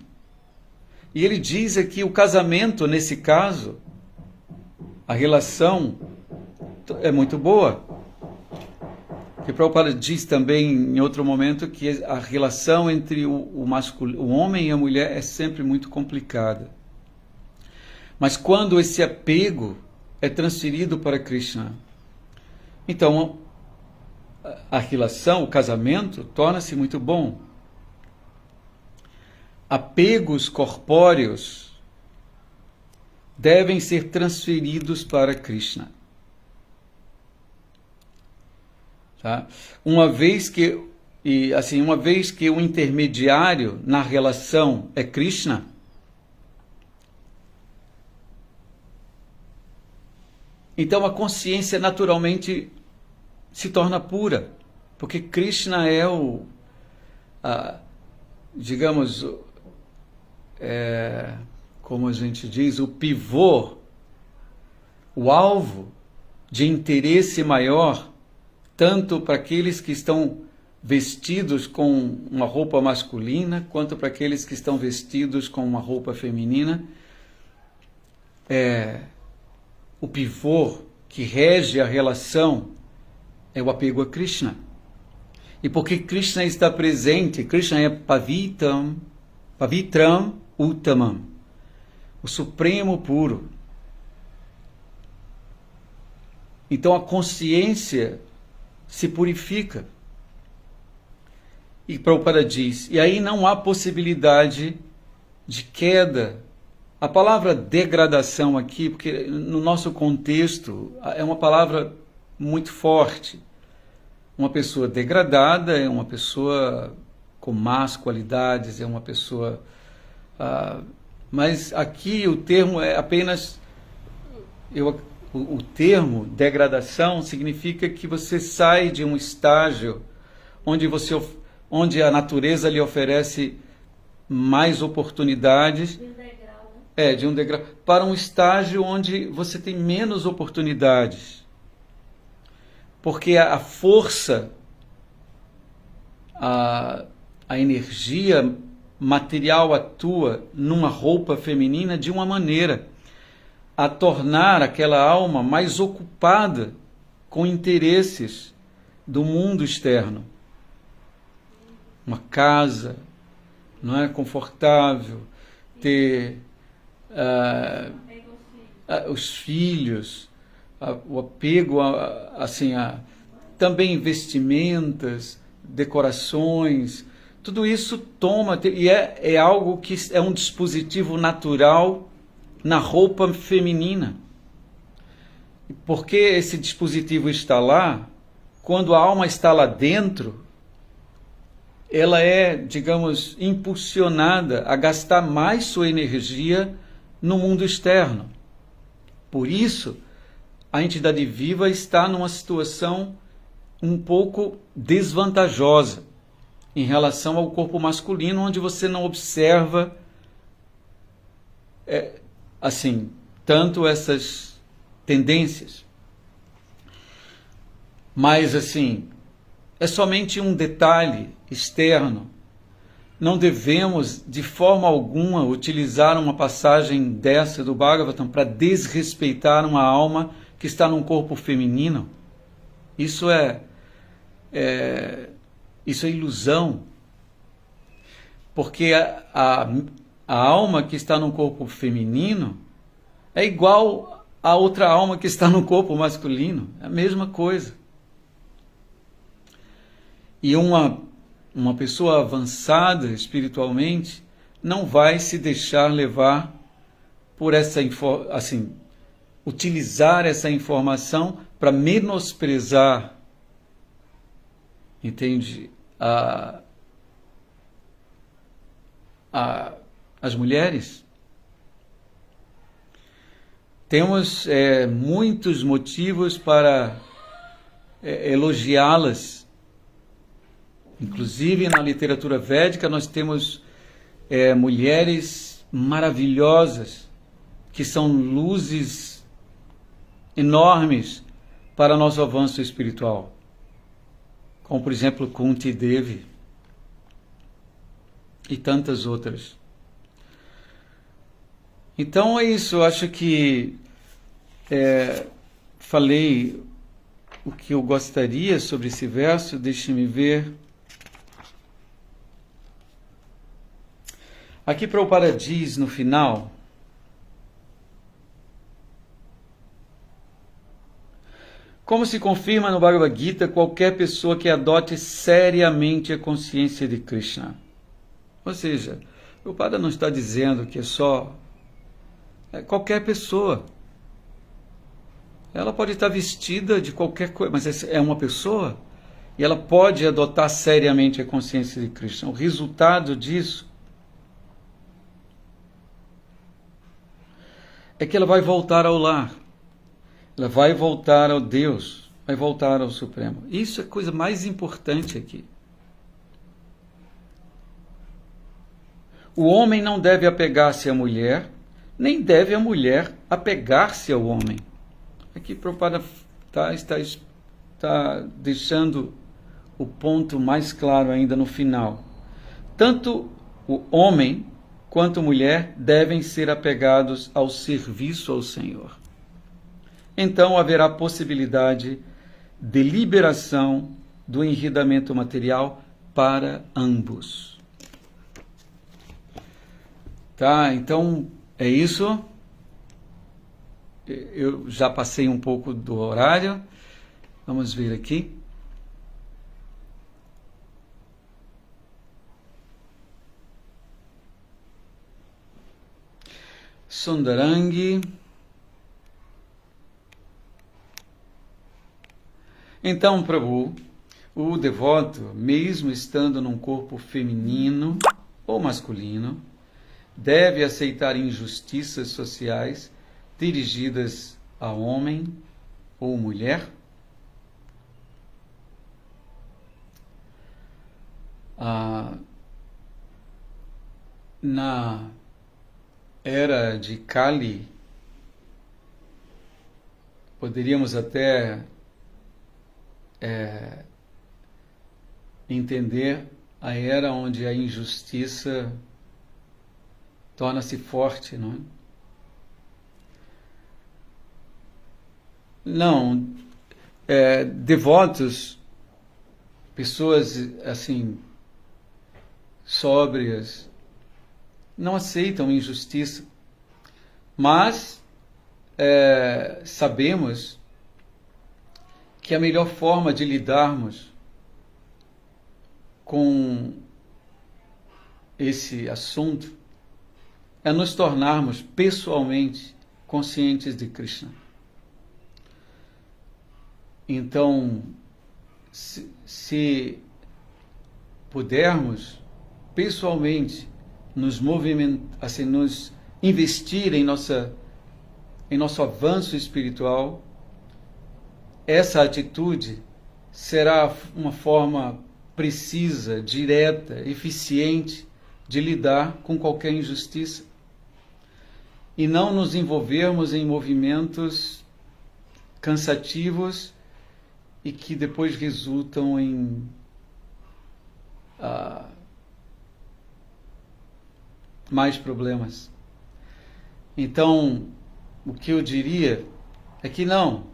E ele diz aqui, o casamento, nesse caso, a relação é muito boa. E Prabhupada diz também, em outro momento, que a relação entre o homem e a mulher é sempre muito complicada. Mas quando esse apego é transferido para Krishna, então a relação, o casamento, torna-se muito bom. Apegos corpóreos devem ser transferidos para Krishna. Tá? Uma vez que o intermediário na relação é Krishna, então a consciência naturalmente se torna pura, porque Krishna é como a gente diz, o pivô, o alvo de interesse maior, tanto para aqueles que estão vestidos com uma roupa masculina, quanto para aqueles que estão vestidos com uma roupa feminina. O pivô que rege a relação é o apego a Krishna. E porque Krishna está presente, Krishna é Pavitram Uttamam, o Supremo Puro. Então a consciência se purifica. E Prabhupada diz, e aí não há possibilidade de queda. A palavra degradação aqui, porque no nosso contexto é uma palavra muito forte. Uma pessoa degradada é uma pessoa com más qualidades, é uma pessoa... mas aqui o termo é apenas... O termo degradação significa que você sai de um estágio onde a natureza lhe oferece mais oportunidades, de um degrau, para um estágio onde você tem menos oportunidades. Porque a força, a energia material atua numa roupa feminina de uma maneira a tornar aquela alma mais ocupada com interesses do mundo externo. Uma casa, não é confortável, ter os filhos, o apego também vestimentas, decorações, tudo isso toma, e é algo que é um dispositivo natural na roupa feminina. Porque esse dispositivo está lá, quando a alma está lá dentro, ela é, digamos, impulsionada a gastar mais sua energia no mundo externo. Por isso, a entidade viva está numa situação um pouco desvantajosa em relação ao corpo masculino, onde você não observa tanto essas tendências. Mas, é somente um detalhe externo. Não devemos, de forma alguma, utilizar uma passagem dessa do Bhagavatam para desrespeitar uma alma que está num corpo feminino. Isso é ilusão. Porque a alma que está num corpo feminino é igual a outra alma que está no corpo masculino. É a mesma coisa. E uma pessoa avançada espiritualmente não vai se deixar levar por utilizar essa informação para menosprezar, entende, as mulheres. Temos muitos motivos para elogiá-las. Inclusive, na literatura védica, nós temos mulheres maravilhosas, que são luzes enormes para nosso avanço espiritual. como por exemplo Kunti Devi e tantas outras. Então é isso, eu acho que falei o que eu gostaria sobre esse verso, deixe-me ver. Aqui Prabhupada diz no final, como se confirma no Bhagavad Gita, qualquer pessoa que adote seriamente a consciência de Krishna. Ou seja, Prabhupada não está dizendo que é só qualquer pessoa. Ela pode estar vestida de qualquer coisa, mas é uma pessoa e ela pode adotar seriamente a consciência de Krishna. O resultado disso é que ela vai voltar ao lar. Ela vai voltar ao Deus, vai voltar ao Supremo. Isso é a coisa mais importante aqui. O homem não deve apegar-se à mulher, nem deve a mulher apegar-se ao homem. Aqui Prabhupada está deixando o ponto mais claro ainda no final. Tanto o homem quanto a mulher devem ser apegados ao serviço ao Senhor. Então haverá possibilidade de liberação do enredamento material para ambos. Tá, então é isso. Eu já passei um pouco do horário. Vamos ver aqui. Sundarangi. Então, Prabhu, o devoto, mesmo estando num corpo feminino ou masculino, deve aceitar injustiças sociais dirigidas a homem ou mulher? Na era de Kali, poderíamos até entender a era onde a injustiça torna-se forte, não é? Não, devotos, pessoas assim, sóbrias, não aceitam injustiça, mas sabemos que a melhor forma de lidarmos com esse assunto é nos tornarmos pessoalmente conscientes de Krishna. Então, se pudermos pessoalmente nos movimentar, assim, nos investir em nosso avanço espiritual, essa atitude será uma forma precisa, direta, eficiente de lidar com qualquer injustiça e não nos envolvermos em movimentos cansativos e que depois resultam em mais problemas. Então, o que eu diria é que não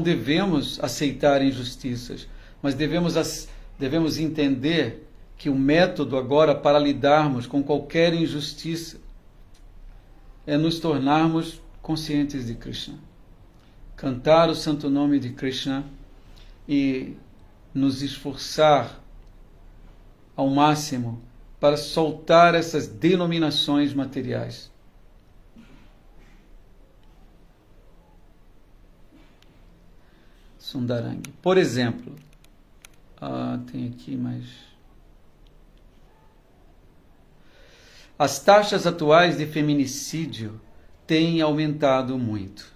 devemos aceitar injustiças, mas devemos entender que o método agora para lidarmos com qualquer injustiça é nos tornarmos conscientes de Krishna. Cantar o santo nome de Krishna e nos esforçar ao máximo para soltar essas denominações materiais. Sundarangi. Por exemplo, tem aqui mais. As taxas atuais de feminicídio têm aumentado muito.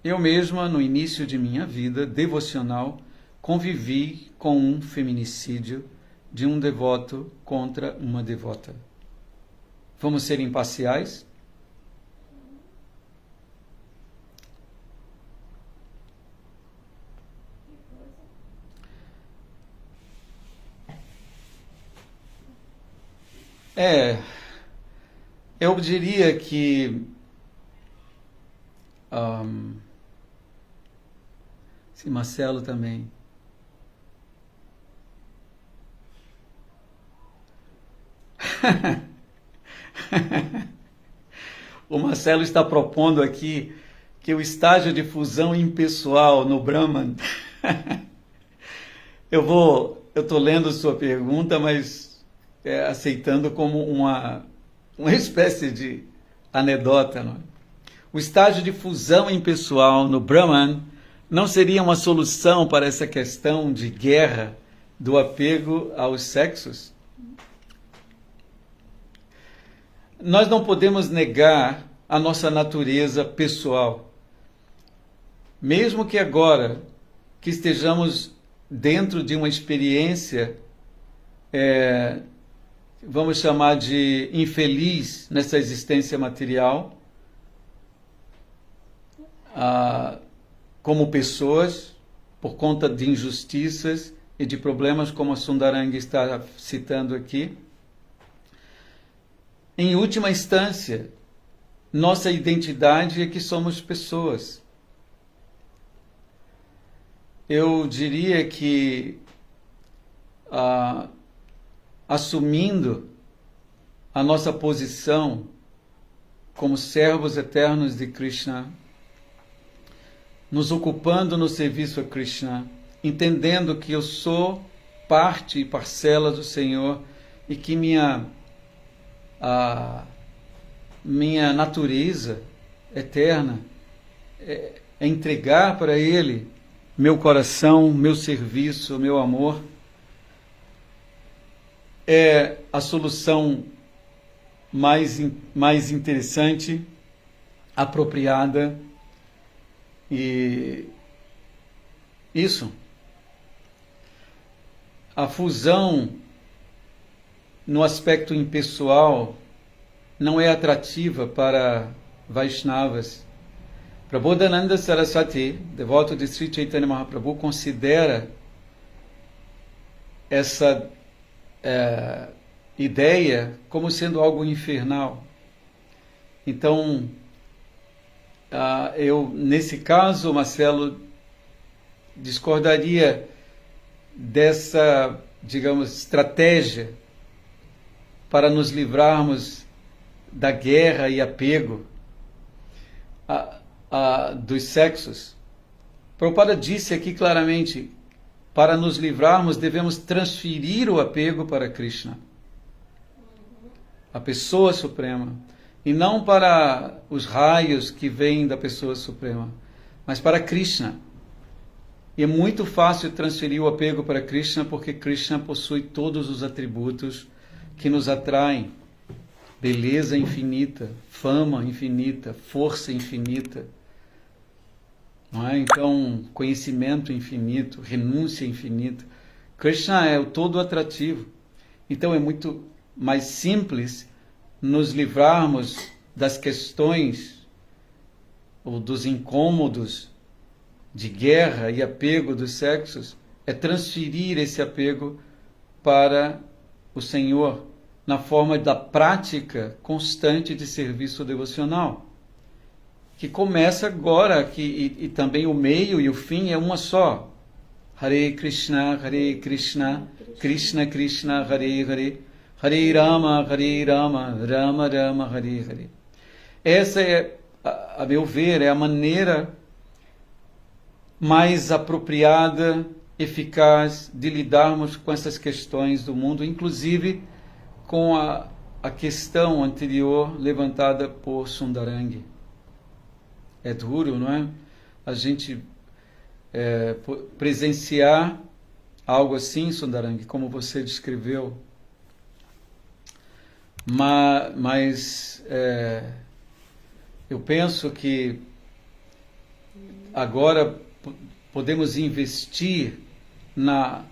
Eu mesma, no início de minha vida devocional, convivi com um feminicídio de um devoto contra uma devota. Vamos ser imparciais? É, eu diria que sim, Marcelo também. O Marcelo está propondo aqui que o estágio de fusão impessoal no Brahman. Eu estou lendo sua pergunta, mas aceitando como uma espécie de anedota, não é? O estágio de fusão impessoal no Brahman não seria uma solução para essa questão de guerra do apego aos sexos? Nós não podemos negar a nossa natureza pessoal. Mesmo que agora que estejamos dentro de uma experiência, vamos chamar de infeliz nessa existência material, como pessoas, por conta de injustiças e de problemas como a Sundaranga está citando aqui. Em última instância, nossa identidade é que somos pessoas. Eu diria que, assumindo a nossa posição como servos eternos de Krishna, nos ocupando no serviço a Krishna, entendendo que eu sou parte e parcela do Senhor e que minha natureza eterna é entregar para Ele meu coração, meu serviço, meu amor, é a solução mais interessante, apropriada. E isso, a fusão no aspecto impessoal não é atrativa para Vaishnavas. Prabodhananda Saraswati, devoto de Sri Chaitanya Mahaprabhu, considera essa ideia como sendo algo infernal. Então, eu, nesse caso, Marcelo, discordaria dessa, digamos, estratégia para nos livrarmos da guerra e apego dos sexos. Prabhupada disse aqui claramente, para nos livrarmos devemos transferir o apego para Krishna, a pessoa suprema, e não para os raios que vêm da pessoa suprema, mas para Krishna. E é muito fácil transferir o apego para Krishna, porque Krishna possui todos os atributos que nos atraem: beleza infinita, fama infinita, força infinita, não é? Então, conhecimento infinito, renúncia infinita. Krishna é o todo atrativo. Então é muito mais simples nos livrarmos das questões ou dos incômodos de guerra e apego dos sexos, é transferir esse apego para o Senhor na forma da prática constante de serviço devocional, que começa agora, e também o meio e o fim é uma só. Hare Krishna, Krishna Krishna, Hare Hare, Hare Rama, Rama Rama, Hare Hare. Essa é, a meu ver, é a maneira mais apropriada, eficaz de lidarmos com essas questões do mundo, inclusive com a questão anterior levantada por Sundarangi. É duro, não é? A gente presenciar algo assim, Sundarangi, como você descreveu. Mas eu penso que agora podemos investir na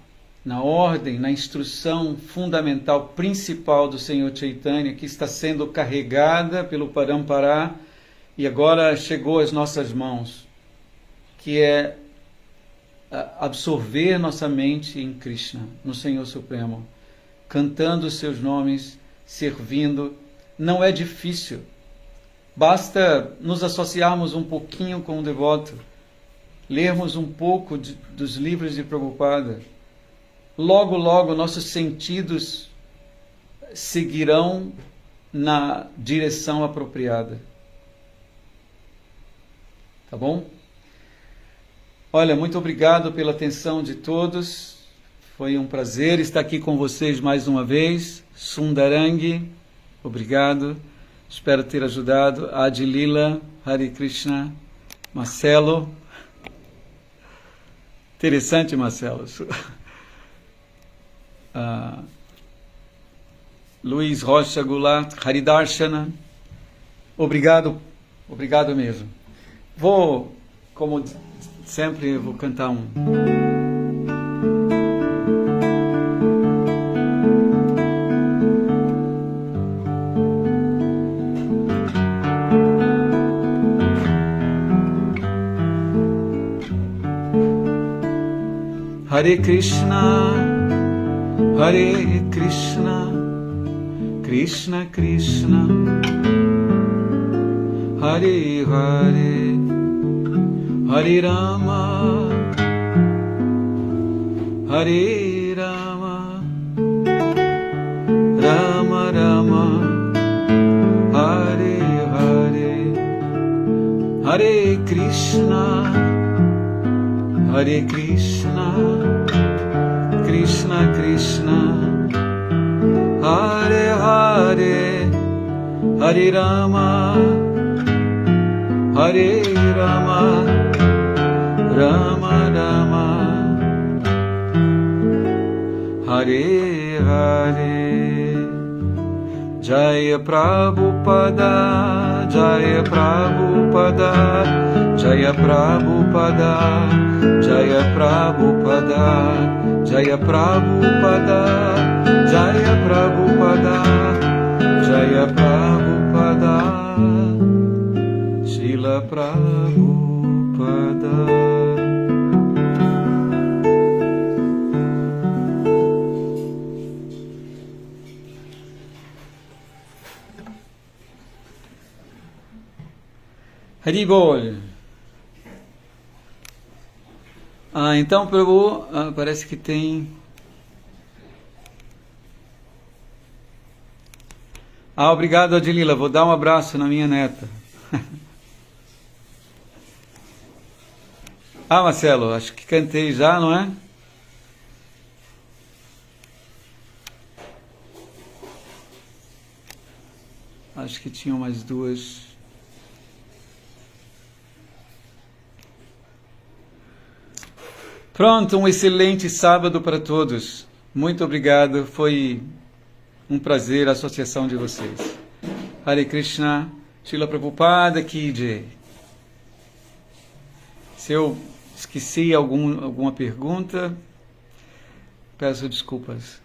ordem, na instrução fundamental, principal do Senhor Chaitanya, que está sendo carregada pelo Parampara e agora chegou às nossas mãos, que é absorver nossa mente em Krishna, no Senhor Supremo, cantando os seus nomes, servindo. Não é difícil. Basta nos associarmos um pouquinho com o devoto, lermos um pouco dos livros de Prabhupada. Logo, logo, nossos sentidos seguirão na direção apropriada. Tá bom? Olha, muito obrigado pela atenção de todos. Foi um prazer estar aqui com vocês mais uma vez. Sundarangi, obrigado. Espero ter ajudado. Adilila, Hare Krishna, Marcelo. Interessante, Marcelo. Luiz Rocha Goulart, Haridarshana. Obrigado mesmo. Vou, como sempre, vou cantar um. Hare Krishna, Krishna Krishna, Hare Hare, Hare Rama, Hare Rama, Rama Rama, Hare Hare, Hare Krishna, Krishna Krishna, Hare Hare, Hare Rama, Hare Rama, Rama Rama, Hare Hare. Jaya Prabhupada, Jaya Prabhupada, Jaya Prabhupada, Jaya Prabhupada, Jaya Prabhupada, Jaya Prabhupada, Jaya Prabhupada, Srila Prabhupada. Haribol. Então, Prabhu, parece que tem... obrigado, Adilila. Vou dar um abraço na minha neta. Marcelo, acho que cantei já, não é? Acho que tinham mais duas... Pronto, um excelente sábado para todos. Muito obrigado, foi um prazer a associação de vocês. Hare Krishna, Srila Prabhupada Ki Jai. Se eu esqueci alguma pergunta, peço desculpas.